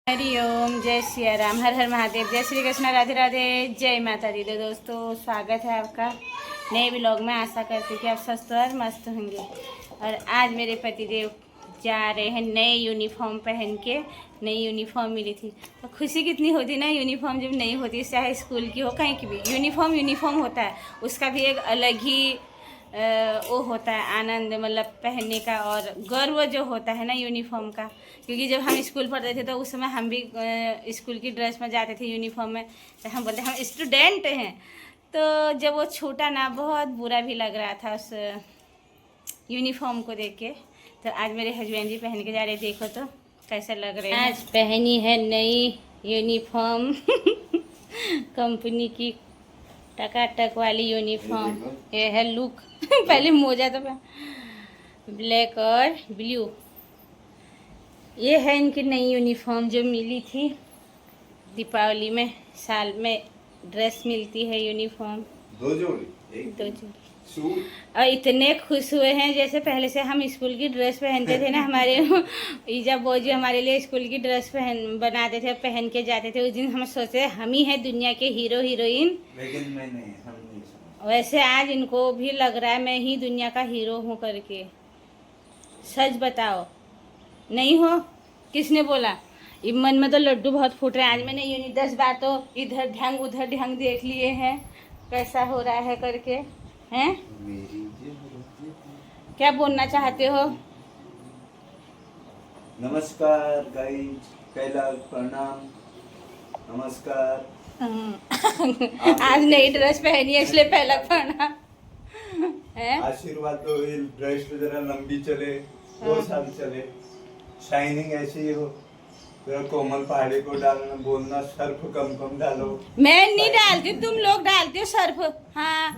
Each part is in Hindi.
हरिओम, जय सिया राम, हर हर महादेव, जय श्री कृष्ण, राधे राधे, जय माता दी। तो दोस्तों, स्वागत है आपका नए व्लॉग में। आशा करती कि आप स्वस्थ और मस्त होंगे। और आज मेरे पतिदेव जा रहे हैं नए यूनिफॉर्म पहन के। नई यूनिफॉर्म मिली थी तो खुशी कितनी होती ना। यूनिफॉर्म जब नहीं होती, चाहे स्कूल की हो कहीं की भी, यूनिफॉर्म होता है, उसका भी एक अलग ही वो होता है आनंद, मतलब पहनने का और गर्व जो होता है ना यूनिफॉर्म का। क्योंकि जब हम स्कूल पढ़ते थे तो उस समय हम भी स्कूल की ड्रेस में जाते थे, यूनिफॉर्म में। तो हम बोलते हम स्टूडेंट हैं। तो जब वो छूटा ना, बहुत बुरा भी लग रहा था उस यूनिफॉर्म को देख के। तो आज मेरे हस्बैंड जी पहन के जा रहे, देखो तो कैसे लग रहे हैं। आज पहनी है नई यूनिफॉर्म कंपनी की टकाटक वाली यूनिफॉर्म। ये है लुक पहले मोजा तो ब्लैक और ब्लू। ये है इनकी नई यूनिफॉर्म जो मिली थी दीपावली में। साल में ड्रेस मिलती है यूनिफॉर्म, दो जोड़ी। और इतने खुश हुए हैं जैसे पहले से हम स्कूल की ड्रेस पहनते थे ना। हमारे ईजा बोजी हमारे लिए स्कूल की ड्रेस बनाते थे, पहन के जाते थे। उस दिन हम सोचे हम ही है दुनिया के हीरो हीरोइन, लेकिन मैं नहीं, हम नहीं। वैसे आज इनको भी लग रहा है मैं ही दुनिया का हीरो हूँ करके। सच बताओ, नहीं हो? किसने बोला? मन में तो लड्डू बहुत फूट रहे हैं। आज मैंने 10 बार तो इधर ढंग उधर ढंग देख लिए हैं कैसा हो रहा है करके। हैं? क्या बोलना चाहते हो? नमस्कार गाइस, कैलाश प्रणाम, नमस्कार। आज नई ड्रेस पहनी है इसलिए पहला प्रणाम है। आशीर्वाद दो, ये ड्रेस पे जरा लंबी चले, 2 साल चले, शाइनिंग ऐसी ही हो। जरा कोमल पहाड़ी को डालना, बोलना सर्फ कम कम डालो। मैं नहीं डालती, तुम लोग डालते हो सर्फ। हाँ,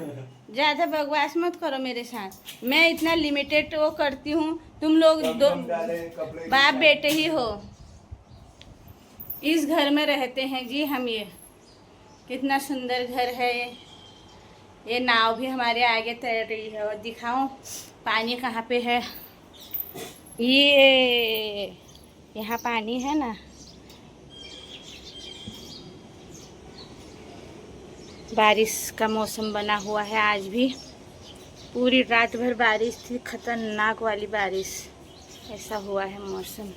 ज्यादा बकवास मत करो मेरे साथ। मैं इतना लिमिटेड वो करती हूँ, तुम लोग दो बाप बेटे ही हो। इस घर में रहते हैं जी हम। ये कितना सुंदर घर है। ये नाव भी हमारे आगे तैर रही है। और दिखाऊं पानी कहाँ पे है। ये यहाँ पानी है ना। बारिश का मौसम बना हुआ है आज भी। पूरी रात भर बारिश थी, खतरनाक वाली बारिश। ऐसा हुआ है मौसम।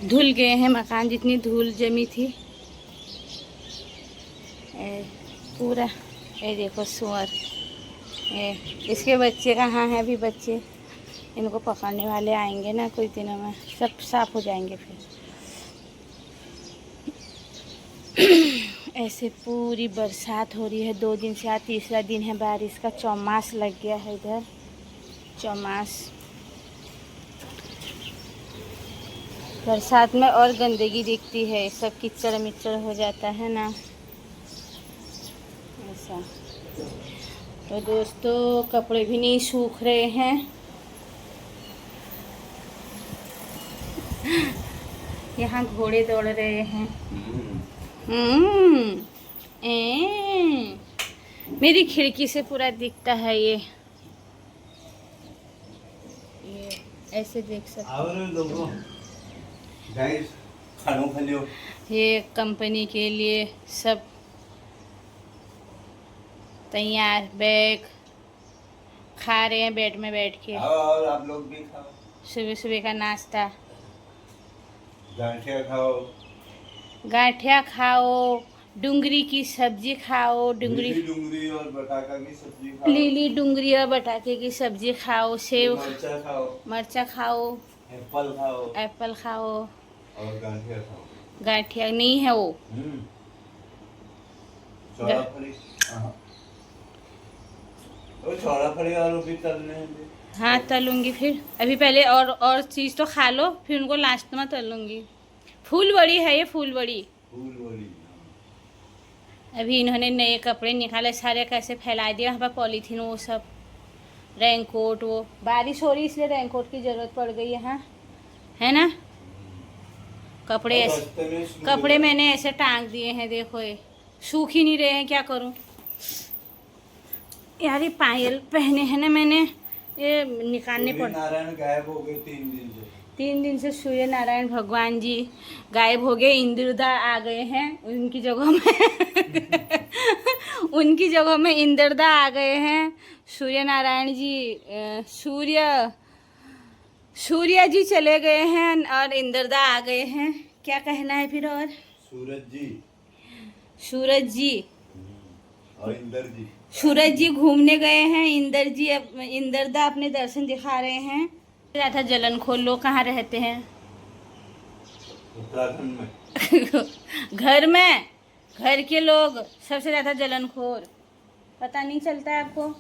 धुल गए हैं मकान, जितनी धूल जमी थी पूरा। ये देखो सुअर, इसके बच्चे कहाँ हैं? अभी बच्चे इनको पकड़ने वाले आएंगे ना कुछ दिनों में, सब साफ हो जाएंगे फिर। ऐसे पूरी बरसात हो रही है 2 दिन से। आज तीसरा दिन है बारिश का। चौमास लग गया है इधर, चौमास। बरसात में और गंदगी दिखती है, सब कीचड़ मिचड़ हो जाता है ना, ऐसा। तो दोस्तों, कपड़े भी नहीं सूख रहे हैं। यहाँ घोड़े दौड़ रहे हैं। मेरी खिड़की से पूरा दिखता है ये ऐसे देख सकते हो। ये कंपनी के लिए सब तैयार। बैग खा रहे हैं बेड में बैठ के। और आप लोग भी खाओ। सुबह सुबह का नाश्ता। गांठिया खाओ, डुंगरी की सब्जी खाओ। डुंगरी और बटाका की सब्जी खाओ। लीली डुंगरी और बटाके की सब्जी खाओ। सेव मरचा खाओ। एप्पल खाओ और गांठिया खाओ। गांठिया नहीं है वो। छोला फली और भी तलने हैं। हाँ, तलूंगी फिर। अभी पहले और चीज़ तो खा लो, फिर उनको लास्ट में तलूंगी। फूल बड़ी है ये, फूल बड़ी। अभी इन्होंने नए कपड़े निकाले सारे, कैसे फैला दिया वहाँ पर पॉलीथीन, वो सब रेनकोट। वो बारिश हो रही इसलिए रेनकोट की ज़रूरत पड़ गई है। हाँ, है ना। कपड़े मैंने ऐसे टांग दिए हैं, देखो ये सूख ही नहीं रहे हैं। क्या करूँ यार, ये पायल पहने हैं ना मैंने, ये निकालने पड़। नारायण गायब हो गए 3 दिन से सूर्य नारायण भगवान जी गायब हो गए। इंद्रदा आ गए हैं उनकी जगह में उनकी जगह में इंद्रदा आ गए हैं। सूर्य नारायण जी सूर्य जी चले गए हैं और इंद्रदा आ गए हैं। क्या कहना है फिर? और सूरज जी और इंद्र जी, सूरज जी घूमने गए हैं। इंद्रदा अपने दर्शन दिखा रहे हैं। राधा जलनखोर लोग कहाँ रहते हैं? उत्तराखंड में घर के लोग सबसे ज़्यादा जलनखोर। पता नहीं चलता है आपको?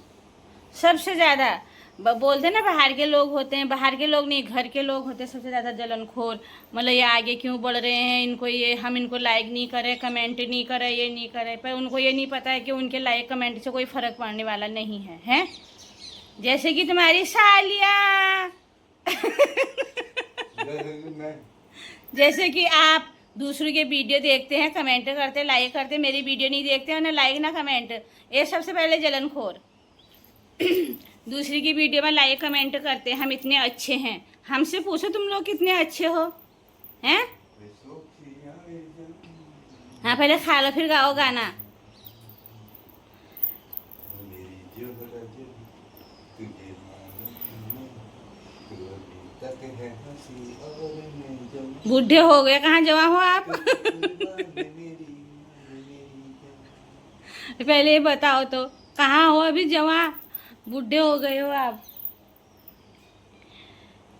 सबसे ज़्यादा बोलते हैं ना बाहर के लोग होते हैं, बाहर के लोग नहीं, घर के लोग होते हैं सबसे ज़्यादा जलनखोर। मतलब ये आगे क्यों बढ़ रहे हैं, इनको ये हम इनको लाइक नहीं करें, कमेंट नहीं करें, ये नहीं करें, पर उनको ये नहीं पता है कि उनके लाइक कमेंट से कोई फ़र्क पड़ने वाला नहीं है, हैं? जैसे कि तुम्हारी सालियाँ जैसे कि आप दूसरों के वीडियो देखते हैं, कमेंट करते, लाइक करते, मेरी वीडियो नहीं देखते हैं ना लाइक ना कमेंट, ये सबसे पहले जलनखोर। दूसरी की वीडियो में लाइक कमेंट करते, हम इतने अच्छे हैं। हमसे पूछो तुम लोग कितने अच्छे हो, हैं? हाँ पहले खा लो फिर गाओ गाना। बूढ़े हो गए, कहाँ जवा हो आप? पहले ये बताओ तो कहाँ हो अभी जवा? बूढ़े हो गए हो आप।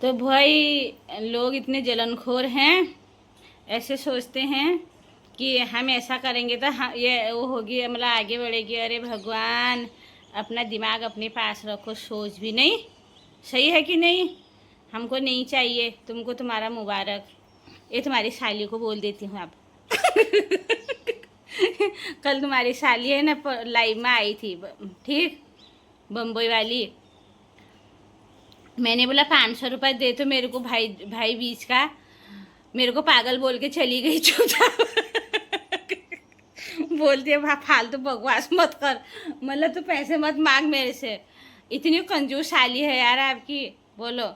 तो भाई लोग इतने जलनखोर हैं, ऐसे सोचते हैं कि हम ऐसा करेंगे तो हम ये वो होगी, मतलब आगे बढ़ेगी। अरे भगवान, अपना दिमाग अपने पास रखो, सोच भी नहीं। सही है कि नहीं? हमको नहीं चाहिए, तुमको तुम्हारा मुबारक। ये तुम्हारी साली को बोल देती हूँ अब कल तुम्हारी साली है ना लाइव में आई थी, ठीक, बम्बई वाली। मैंने बोला 500 रुपये दे तो मेरे को, भाई बीच का, मेरे को पागल बोल के चली गई चुपचाप बोलती है फालतू बकवास मत कर, मतलब तू पैसे मत मांग मेरे से। इतनी कंजूस साली है यार आपकी, बोलो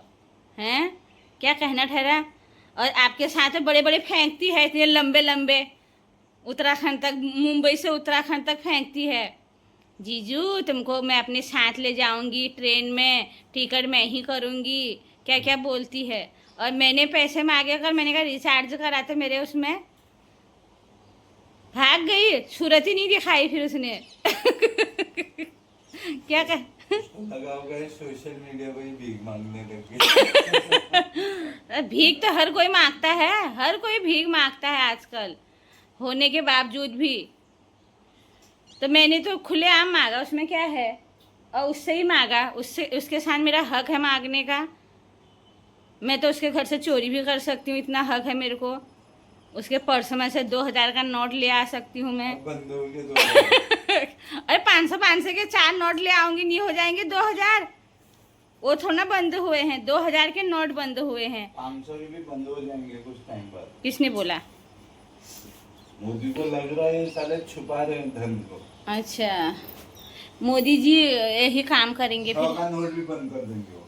हैं क्या कहना ठहरा। और आपके साथ बड़े बड़े फेंकती है, इतने लंबे लंबे, उत्तराखंड तक, मुंबई से उत्तराखंड तक फेंकती है। जीजू तुमको मैं अपने साथ ले जाऊंगी, ट्रेन में टिकट मैं ही करूंगी, क्या क्या बोलती है। और मैंने पैसे मांगे कर, मैंने कहा रिचार्ज कराते मेरे, उसमें भाग गई, सूरत ही नहीं दिखाई फिर उसने क्या कह सोशल मीडिया पे भीख मांगने लगे भीख तो हर कोई मांगता है, हर कोई भीख मांगता है आजकल होने के बावजूद भी। तो मैंने तो खुलेआम मांगा, उसमें क्या है, और उससे ही मांगा, उसके साथ मेरा हक है मांगने का। मैं तो उसके घर से चोरी भी कर सकती हूँ, इतना हक है मेरे को। उसके पर्स में से 2000 का नोट ले आ सकती हूँ मैं अरे 500 के 4 नोट ले आऊंगी, नहीं हो जाएंगे 2000? वो थोड़ा बंद हुए हैं, 2000 के नोट बंद हुए हैं। 500 के भी बंद हो जाएंगे कुछ टाइम बाद। किसने बोला? मोदी को लग रहा है ये साले छुपा रहे हैं धन को। अच्छा, मोदी जी यही काम करेंगे फिर। 100 का नोट भी बंद कर देंगे वो।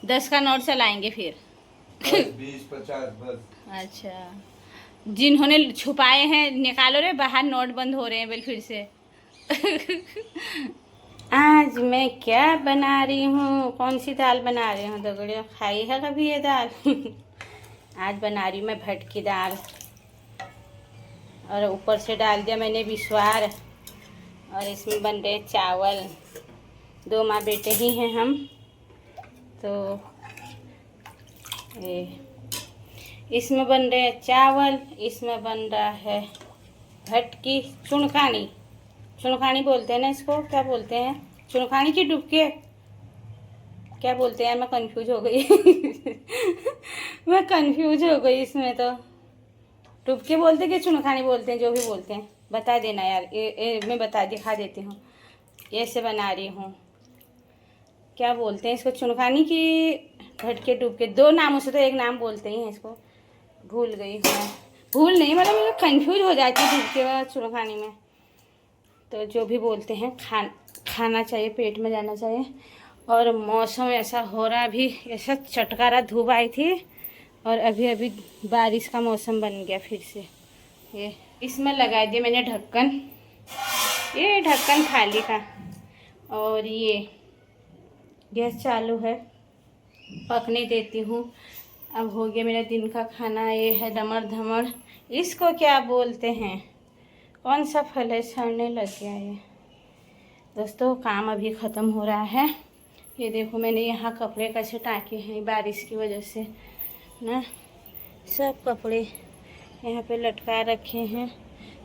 10 का नोट चलाएंगे फिर 20, 50 बस। अच्छा, जिन्होंने छुपाए हैं निकालो रे बाहर, नोट बंद हो रहे हैं बिल फिर से आज मैं क्या बना रही हूँ, कौन सी दाल बना रही हूँ? दगड़िया खाई है कभी ये दाल आज बना रही हूँ मैं भटकी दाल, और ऊपर से डाल दिया मैंने विश्वार, और इसमें बन रहे चावल। 2 माँ बेटे ही हैं हम, तो इसमें बन रहे हैं चावल, इसमें बन रहा है भटकी, चुनखानी बोलते हैं ना इसको, क्या बोलते हैं? चुनखानी की डुबके क्या बोलते हैं? मैं कंफ्यूज हो गई मैं कंफ्यूज हो गई इसमें। तो डुबके बोलते कि चुनखानी बोलते हैं, जो भी बोलते हैं बता देना यार। मैं दिखा देती हूँ, ऐसे बना रही हूँ। क्या बोलते हैं इसको? चुनखानी की भटके डुबके, 2 नामों से तो एक नाम बोलते ही हैं इसको, भूल गई हूँ। भूल नहीं, मतलब मैं कंफ्यूज हो जाती हूँ डुबके में चुनखानी में। तो जो भी बोलते हैं खाना चाहिए, पेट में जाना चाहिए। और मौसम ऐसा हो रहा, अभी ऐसा चटकारा धूप आई थी और अभी अभी बारिश का मौसम बन गया फिर से। ये इसमें लगा दिया मैंने ढक्कन, ये ढक्कन खाली था। और ये गैस चालू है, पकने देती हूँ। अब हो गया मेरा दिन का खाना। ये है डमर धमर, इसको क्या बोलते हैं, कौन सा फल है, सड़ने लग गया ये। दोस्तों काम अभी ख़त्म हो रहा है। ये देखो मैंने यहाँ कपड़े कैसे टाँके हैं बारिश की वजह से ना, सब कपड़े यहाँ पे लटका रखे हैं।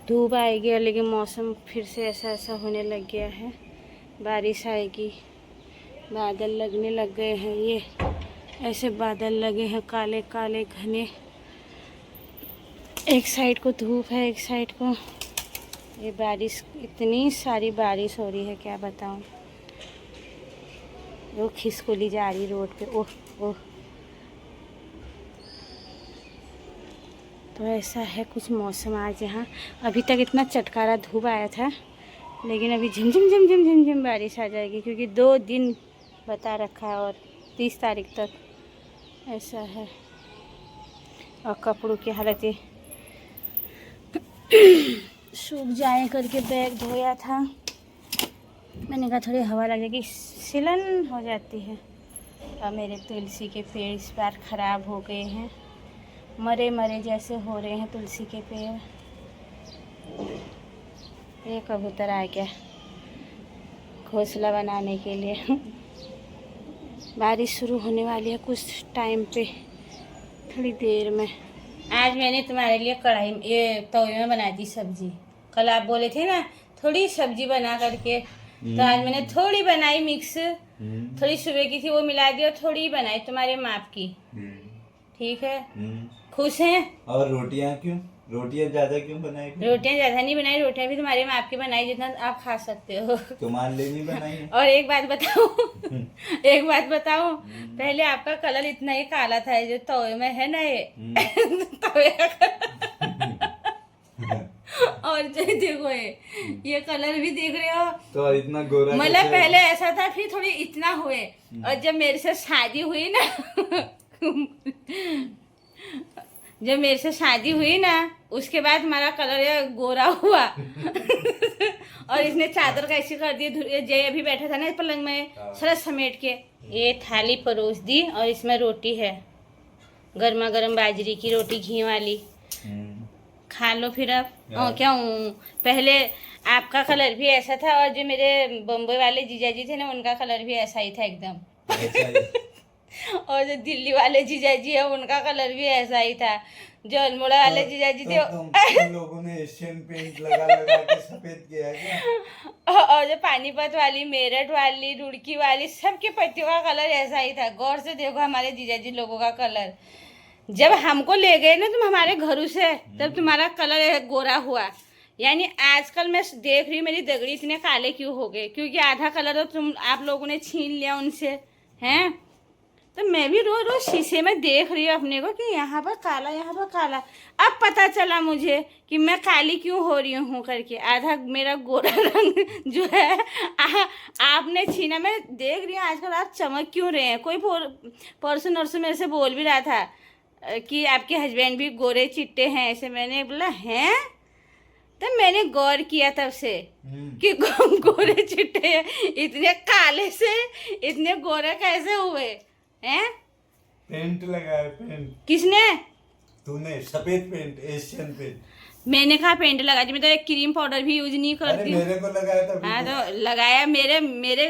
धूप आएगी लेकिन मौसम फिर से ऐसा ऐसा होने लग गया है, बारिश आएगी। बादल लगने लग गए हैं, ये ऐसे बादल लगे हैं काले काले घने। एक साइड को धूप है, एक साइड को ये बारिश। इतनी सारी बारिश हो रही है क्या बताऊं। वो खिसकोली जा रही रोड पे, ओह ओह। तो ऐसा है कुछ मौसम आज यहाँ। अभी तक इतना चटकारा धूप आया था, लेकिन अभी झिमझिम झिमझिम झिमझिम बारिश आ जाएगी, क्योंकि 2 दिन बता रखा है और 30 तारीख तक ऐसा है। और कपड़ों की हालत ये सूख जाए करके बैग धोया था, मैंने कहा थोड़ी हवा लग जाएगी, सिलन हो जाती है। और मेरे तुलसी के पेड़ इस बार ख़राब हो गए हैं, मरे मरे जैसे हो रहे हैं तुलसी के पेड़। ये कबूतर आ गया घोंसला बनाने के लिए। बारिश शुरू होने वाली है कुछ टाइम पे, थोड़ी देर में। आज मैंने तुम्हारे लिए कढ़ाई ये तवे में बना दी सब्जी। कल आप बोले थे ना थोड़ी सब्जी बना करके, तो आज मैंने थोड़ी बनाई मिक्स, थोड़ी सुबह की थी वो मिला दी और थोड़ी बनाई तुम्हारे माप की। ठीक है, खुश हैं? और रोटियां क्यों, रोटियां ज्यादा क्यों बनाई? रोटियां ज्यादा नहीं बनाई, रोटियां भी तुम्हारे माप की बनाई जितना आप खा सकते हो। तुम्हारे लिए नहीं बनाई है? और एक बात बताऊं, पहले आपका कलर इतना ही काला था, जो तवे में है ना ये तवे का और जो देखो ये कलर भी देख रहे हो, तो इतना गोरा मतलब पहले ऐसा था फिर थोड़ी इतना हुए, और जब मेरे से शादी हुई ना जब मेरे से शादी हुई ना उसके बाद हमारा कलर गोरा हुआ। और इसने चादर कैसी कर दी, जय अभी बैठा था ना पलंग में सरस समेट के, ये थाली परोस दी और इसमें रोटी है, गर्मा गर्म बाजरी की रोटी घी वाली, खा लो फिर। अब क्या हूँ, पहले आपका कलर भी ऐसा था और जो मेरे बम्बई वाले जीजाजी थे ना उनका कलर भी ऐसा ही था एकदम। और जो दिल्ली वाले जीजाजी है उनका कलर भी ऐसा ही था, जो अल्मोड़ा वाले जीजाजी थे तुम लोगों ने एशियन पेंट लगा लगा के सफेद किया क्या? और जो पानीपत वाली, मेरठ वाली, रुड़की वाली, सबके पत्तियों का कलर ऐसा ही था। गौर से देखो हमारे जीजाजी लोगों का कलर। जब हमको ले गए ना तुम हमारे घरों से, तब तुम्हारा कलर गोरा हुआ। यानी आजकल मैं देख रही हूँ मेरी दगड़ी इतने काले क्यों हो गए, क्योंकि आधा कलर तो तुम आप लोगों ने छीन लिया उनसे, हैं। तो मैं भी रोज रोज शीशे में देख रही हूँ अपने को कि यहाँ पर काला, यहाँ पर काला। अब पता चला मुझे कि मैं काली क्यों हो रही हूँ करके, आधा मेरा गोरा रंग जो है आपने छीना। मैं देख रही हूँ आजकल आप चमक क्यों रहे हैं। कोई परसों नरसों मेरे से बोल भी रहा था कि आपके हस्बैंड भी गोरे चिट्टे हैं ऐसे। मैंने बोला हैं, तब मैंने गौर किया तब से कि गोरे चिट्टे इतने काले से इतने गोरे कैसे हुए हैं। पेंट लगाया, पेंट किसने? तूने, सफेद पेंट, एशियन पेंट। मैंने कहा पेंट लगा दी, मैं तो एक क्रीम पाउडर भी यूज नहीं करती हूँ। मेरे को लगाया था। हाँ तो लगाया, मेरे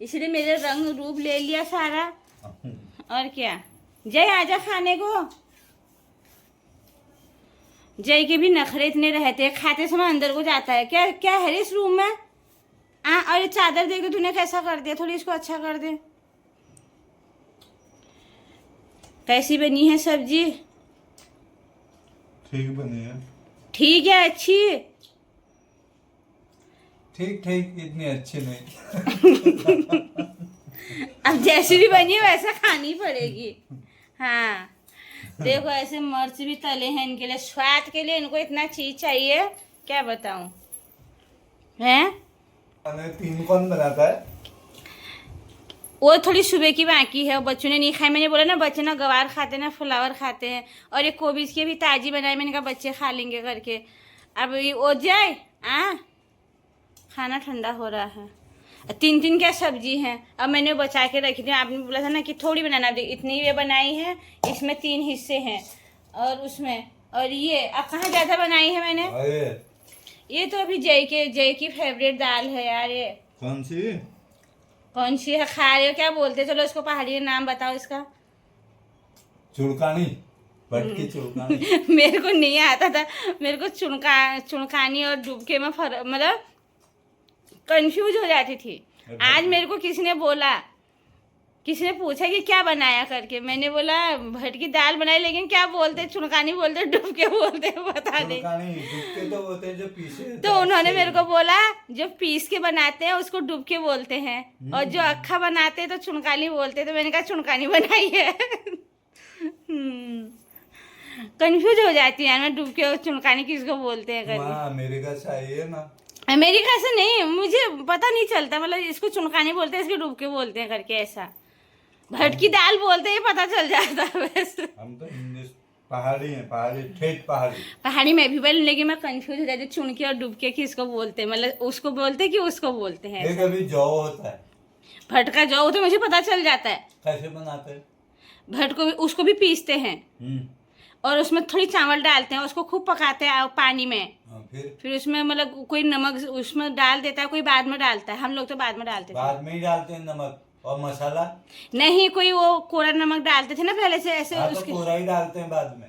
इसलिए मेरे रंग रूप ले लिया सारा। और क्या, जय आजा खाने को। जय के भी नखरे इतने रहते हैं, खाते समय अंदर को जाता है। क्या क्या है इस रूम में? और ये चादर दे के तूने कैसा कर दिया, थोड़ी इसको अच्छा कर दे। कैसी बनी है सब्जी? ठीक बनी है। ठीक है, अच्छी। ठीक ठीक, इतनी अच्छी नहीं। अब जैसी भी बनी है वैसा खानी पड़ेगी। हाँ देखो ऐसे मिर्च भी तले हैं इनके लिए, स्वाद के लिए इनको इतना चीज चाहिए, क्या बताऊं। हैं 3 कौन बनाता है? वो थोड़ी सुबह की बाकी है, बच्चों ने नहीं खाई। मैंने बोला ना बच्चे ना गवार खाते ना फ्लावर खाते हैं, और ये कोबीज की भी ताजी बनाई, मैंने कहा बच्चे खा लेंगे करके। अब ये हो जाए खाना ठंडा हो रहा है। 3 क्या सब्जी है, अब मैंने बचा के रखी थी। आपने बोला था ना कि थोड़ी बनाना, इतनी ये बनाई है, इसमें 3 हिस्से हैं और उसमें, और ये अब कहाँ ज़्यादा बनाई है मैंने। ये तो अभी जय की फेवरेट दाल है यार। ये कौन सी है, खा रहे हो क्या बोलते, चलो इसको पहाड़ी नाम बताओ इसका। चुड़कानी, भटकी चुड़कानी। मेरे को नहीं आता था, मेरे को चुनकानी और डुबके में मतलब कंफ्यूज हो जाती थी। आज मेरे को किसी ने पूछा कि क्या बनाया करके, मैंने बोला भटकी दाल बनाई, लेकिन क्या बोलते, चुनकानी बोलते, डुबके बोलते, पता नहीं। डुबके तो होते हैं जो पीसे, तो उन्होंने मेरे को बोला जो पीस के बनाते हैं उसको डुबके बोलते हैं, और जो अक्खा बनाते हैं तो चुनकानी बोलते हैं। तो मैंने कहा चुनकानी बनाई है। कंफ्यूज हो जाती है मैं, डुबके और चुनकानी किसको बोलते हैं करके। अमेरिका से आई है ना। अमेरिका से नहीं, मुझे पता नहीं चलता, मतलब इसको चुनकानी बोलते हैं, इसको डुबके बोलते हैं करके, ऐसा। भटकी दाल बोलते हैं, पता चल जाता है वैसे। हम तो इंग्लिश पहाड़ी हैं, पहाड़ी, ठेठ पहाड़ी। पहाड़ी में भी बोल, लेकिन मैं कंफ्यूज हो जाती हूँ, चुनके और डुबके किसको बोलते हैं, मतलब उसको बोलते हैं कि उसको बोलते हैं। एक अभी जौ होता है, भटका जौ, तो मुझे पता चल जाता है कैसे बनाते हैं। भट को भी, उसको भी पीसते हैं और उसमें थोड़ी चावल डालते हैं, उसको खूब पकाते हैं पानी में। फिर उसमें मतलब कोई नमक उसमें डाल देता है, कोई बाद में डालता है। हम लोग तो बाद में डालते थे। बाद में ही डालते हैं नमक और मसाला। नहीं, कोई वो कोरा नमक डालते थे ना पहले से, ऐसे उसके कोरा ही डालते हैं बाद में,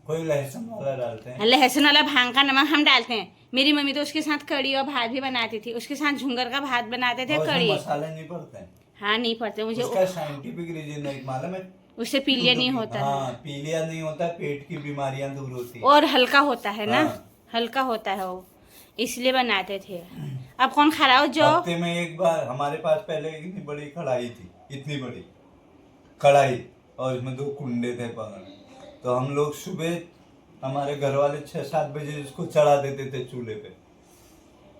कोई लहसुन वाला डालते हैं। लहसुन वाला भांग का नमक हम डालते हैं। मेरी मम्मी तो उसके साथ कड़ी और भात भी बनाती थी, उसके साथ झुंगर का भात बनाते थे, कड़ी। मसाले नहीं पड़ते हैं। हाँ नहीं पड़ते, मुझे उसका साइंटिफिक रीजन एक मालूम है, उससे पीलिया नहीं होता। हाँ, पीलिया नहीं होता, पेट की बीमारियां दूर होती है और हल्का होता है ना। हाँ। हल्का होता है वो, इसलिए बनाते थे। अब कौन खा रहा हो जो। हफ्ते में एक बार हमारे पास पहले इतनी बड़ी कढ़ाई थी, इतनी बड़ी कढ़ाई, और इसमें 2 कुंडे थे पकड़ने। तो हम लोग सुबह, हमारे घर वाले 6-7 बजे इसको चढ़ा देते थे चूल्हे पे,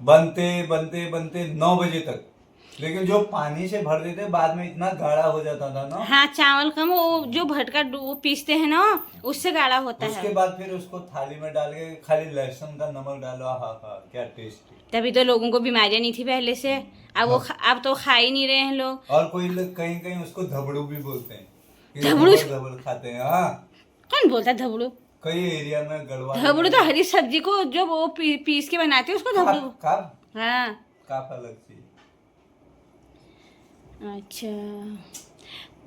बनते बनते बनते 9 बजे तक। लेकिन जो पानी से भर देते बाद में इतना गाढ़ा हो जाता था ना। हाँ, चावल कम, वो जो भटका वो पीसते हैं ना, उससे गाढ़ा होता है। उसके बाद फिर उसको थाली में डाल के खाली लहसुन का नमक डालो, हाँ क्या टेस्ट। तभी तो लोगों को बीमारियां नहीं थी पहले से। अब वो अब तो खा ही नहीं रहे हैं लोग। और कोई लोग कहीं कहीं उसको धबड़ू भी बोलते हैं, धबड़ खाते हैं। हाँ, कौन बोलता है धबड़ू। कई एरिया में गढ़वा। धबड़ू तो हरी सब्जी को जो वो पीस के बनाते हैं उसको धबड़ू। हाँ, काफ अलग चीज। अच्छा,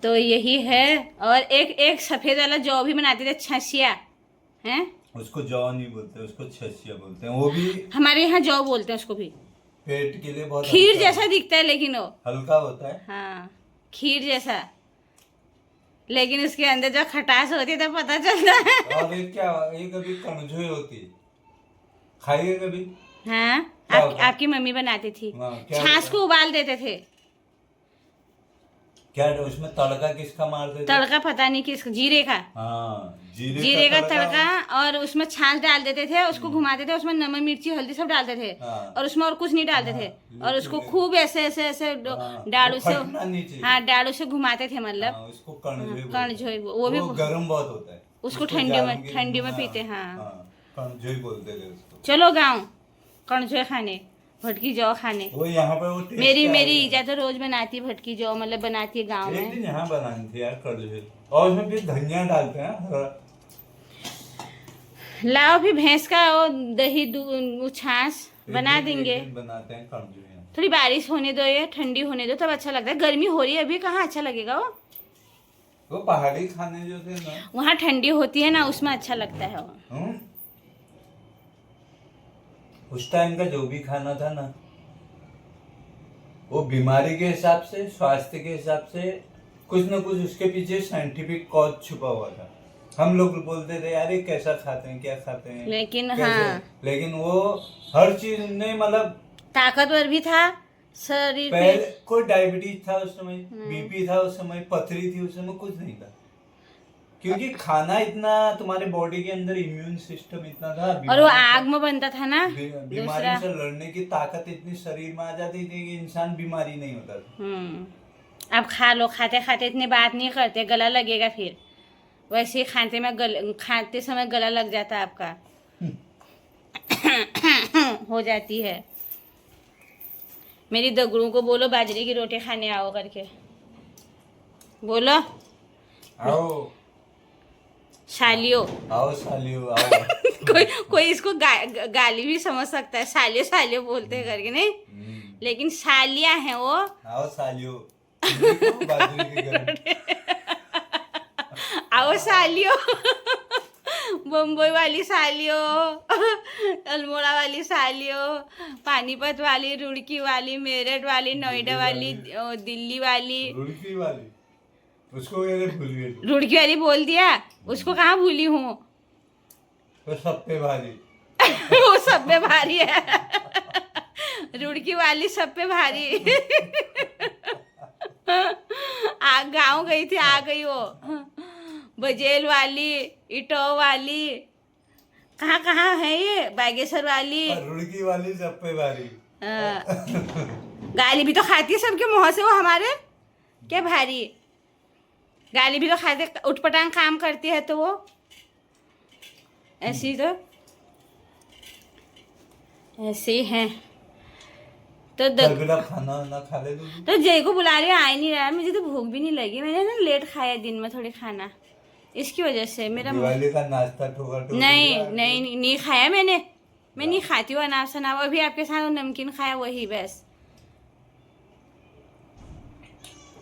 तो यही है। और एक सफेद वाला जौ भी बनाते थे, छसिया हैं। उसको जौ नहीं बोलते, उसको छसिया बोलते हैं। वो भी हमारे यहाँ जौ बोलते हैं उसको भी। पेट के लिए बहुत खीर जैसा दिखता है, लेकिन वो हल्का होता है। हाँ, खीर जैसा, लेकिन उसके अंदर जो खटास होती है तो पता चलता है। और एक कभी कणझोई होती है, खाइए कभी। हाँ, आपकी मम्मी बनाती थी। छाछ को उबाल देते थे। क्या उसमें तड़का किसका मारते थे? तड़का पता नहीं किसका, जीरे का। हाँ, जीरे का तड़का, और उसमें छाछ डाल देते थे, उसको घुमाते थे, उसमें नमक मिर्ची हल्दी सब डालते थे। हाँ। और उसमें और कुछ नहीं डालते थे। और उसको खूब ऐसे ऐसे ऐसे डालू से, हाँ डालू से घुमाते थे, मतलब उसको कणझोई। वो भी गर्म बहुत होता है, उसको ठंडी में पीते। हाँ, कणझोई बोलते थे उसको। चलो गाँव कणझोई खाने, भटकी जौ खाने। वो यहाँ पे वो मेरी ईजा तो रोज बनाती भटकी जौ, मतलब बनाती है गाँव में। एक दिन यहाँ बनानी थी यार कणझोई, और उसमें फिर धनिया डालते हैं। लाओ भी भैंस का वो दही वो छाछ बना देंगे। बनाते हैं कणझोई। थोड़ी बारिश होने दो, ये ठंडी होने दो, तब अच्छा लगता है। गर्मी हो रही है अभी, कहाँ अच्छा लगेगा वो पहाड़ी खाने जो थे ना, वहाँ ठंडी होती है ना, उसमें अच्छा लगता है वो। उस टाइम का जो भी खाना था ना, वो बीमारी के हिसाब से, स्वास्थ्य के हिसाब से कुछ न कुछ उसके पीछे साइंटिफिक कॉज छुपा हुआ था। हम लोग बोलते थे यार ये कैसा खाते हैं, क्या खाते हैं, लेकिन हाँ, लेकिन वो हर चीज में मतलब ताकतवर भी था शरीर पे। पहले कोई डायबिटीज था उस समय, बीपी था उस समय, पथरी थी उस समय, कुछ नहीं था, क्योंकि खाना इतना, तुम्हारे बॉडी के अंदर इम्यून सिस्टम इतना था, और वो आग में बनता था ना, बीमारी से लड़ने की ताकत इतनी शरीर में आ जाती थी कि इंसान बीमारी नहीं होता था। अब खा लो, खाते खाते इतनी बात नहीं करते, गला लगेगा फिर। वैसे ही खाते समय गला लग जाता है आपका। हो जाती है। मेरी दगड़ू को बोलो बाजरे की रोटी खाने आओ करके, बोलो। आओ सालियो। आओ सालियो आओ। कोई इसको गाली भी समझ सकता है, सालियो सालियो बोलते हैं करके, नहीं? लेकिन सालिया है वो। आओ सालियो। बाजरे की गली। आओ सालियो। बम्बई वाली सालियो, अल्मोड़ा वाली सालियो, पानीपत वाली, रुड़की वाली, मेरठ वाली, नोएडा वाली, दिल्ली वाली। रुड़की वाली उसको मैंने भूल गई। रुड़की वाली बोल दिया, उसको कहाँ भूली हूँ। तो सब पे भारी। वो सब पे भारी है। रुड़की वाली सब पे भारी। गाँव गई थी, आ गई वो। बजेल वाली, इटो वाली, कहाँ कहाँ है ये, बागेश्वर वाली। रुड़की वाली सब पे भारी। गाली भी तो खाती है सबके मुंह से वो हमारे, क्या भारी। गाली भी तो खाते, उठपटांग काम करती है तो वो ऐसी, तो ऐसे ही है। तो खाना ना खा ले तो जय को बुला रही, आ ही नहीं रहा। मुझे तो भूख भी नहीं लगी, मैंने ना लेट खाया दिन में थोड़ी खाना, इसकी वजह से मेरा दिवाली का नाश्ता ठोका नहीं खाया मैंने। मैं नहीं खाती हूँ अनाप शनाप। अभी आपके साथ नमकीन खाया, वही बस।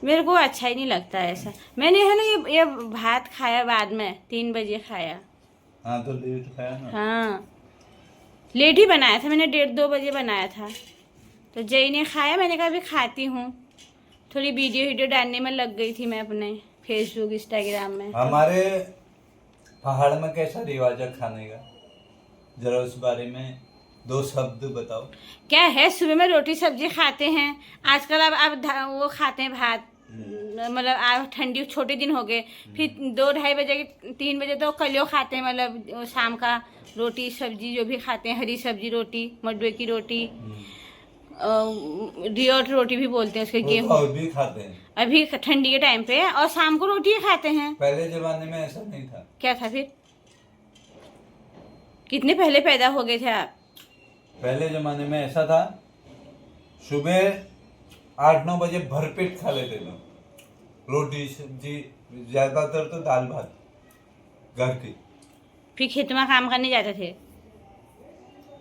मेरे को अच्छा ही नहीं लगता ऐसा। मैंने है ना ये भात खाया बाद में, 3 बजे खाया। हाँ तो लेट खाया ना। हाँ लेट ही बनाया था मैंने, 1:30-2 बजे बनाया था। तो जय ने खाया, मैंने कहा अभी खाती हूँ। थोड़ी वीडियो डालने में लग गई थी मैं अपने फेसबुक इंस्टाग्राम में। हमारे पहाड़ में कैसा रिवाज है खाने का, जरा उस बारे में 2 शब्द बताओ। क्या है, सुबह में रोटी सब्जी खाते हैं आजकल। अब वो खाते हैं भात, मतलब अब ठंडी छोटे दिन हो गए। फिर 2-2:30 बजे 3 बजे तो कलियो खाते हैं, मतलब शाम का रोटी सब्जी जो भी खाते हैं, हरी सब्जी रोटी, मडवे की रोटी, रियोट रोटी भी बोलते हैं उसके, गेहूँ भी खाते हैं अभी ठंडी के टाइम पे। और शाम को रोटी ही खाते हैं। पहले जमाने में ऐसा नहीं था। क्या था फिर? कितने पहले पैदा हो गए थे आप? पहले जमाने में ऐसा था, सुबह 8-9 बजे भरपेट खा लेते लोग, रोटी सब्जी, ज्यादातर तो दाल भात घर की। फिर खेतों में काम करने जाते थे।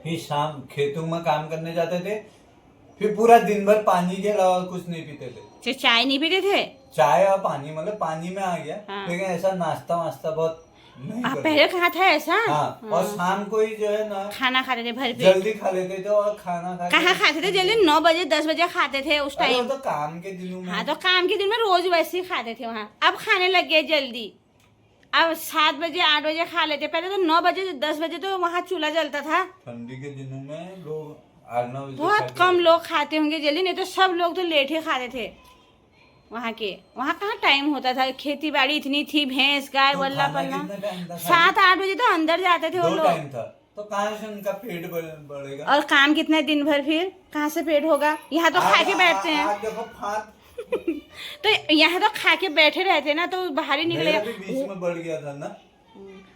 फिर शाम खेतों में काम करने जाते थे। फिर पूरा दिन भर पानी के अलावा कुछ नहीं पीते थे। तो चाय नहीं पीते थे? चाय और पानी, मतलब पानी में आ गया। हाँ। लेकिन ऐसा नाश्ता वास्ता बहुत नहीं करते। पहले कहा था ऐसा? हाँ। और शाम को ही जो है ना खाना खाते थे भरपेट। जल्दी खा लेते थे और खाना कहाँ खाते थे जल्दी? 9 बजे 10 बजे खाते थे उस टाइम। तो काम के दिनों में। हाँ तो काम के दिन में रोज वैसे ही खाते थे वहाँ। अब खाने लग गए जल्दी। अब 7 बजे 8 बजे खा लेते। पहले तो 9 बजे 10 बजे तो वहाँ चूल्हा जलता था। ठंडी के दिनों में लोग 8-9 बजे बहुत कम लोग खाते होंगे जल्दी, नहीं तो सब लोग तो लेट ही खाते थे वहाँ के। वहाँ कहाँ टाइम होता था, खेती बाड़ी इतनी थी, भैंस गाय वल्ला पल्ला। 7-8 बजे तो अंदर जाते थे वो लोग। टाइम था तो कहाँ से उनका पेट बढ़ेगा। और काम कितना दिन भर, फिर कहाँ से पेट होगा। यहाँ तो खा के बैठते हैं। तो यहाँ तो खा के बैठे रहते ना, तो बाहर ही निकलेगा। बीच में बढ़ गया था ना।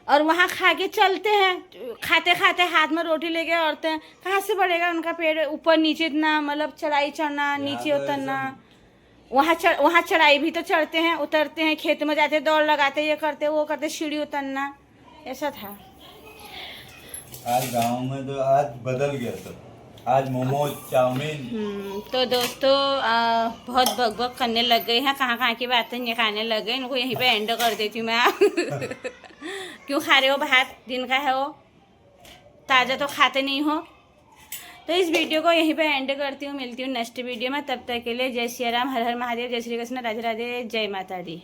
और वहाँ खा के चलते हैं, खाते खाते हाथ में रोटी लेके औरतें, कहाँ से बढ़ेगा उनका पेट। ऊपर नीचे इतना, मतलब चढ़ाई चढ़ना, नीचे उतरना। वहाँ चढ़ाई भी तो चढ़ते हैं, उतरते हैं, खेत में जाते, दौड़ लगाते, ये करते वो करते, सीढ़ी उतरना, ऐसा था। आज गांव में तो आज बदल गया सब। आज मोमोज चाउमीन। तो दोस्तों बहुत बकबक करने लग गए हैं, कहाँ की बातें निकालने लग गए। इनको यहीं पे एंड कर देती हूँ मैं। क्यों खा रहे हो भात? दिन का है वो, ताज़ा तो खाते नहीं हो। तो इस वीडियो को यहीं पे एंड करती हूँ। मिलती हूँ नेक्स्ट वीडियो में। तब तक के लिए जय सिया राम, हर हर महादेव, जय श्री कृष्ण, राधे राधे, जय माता दी।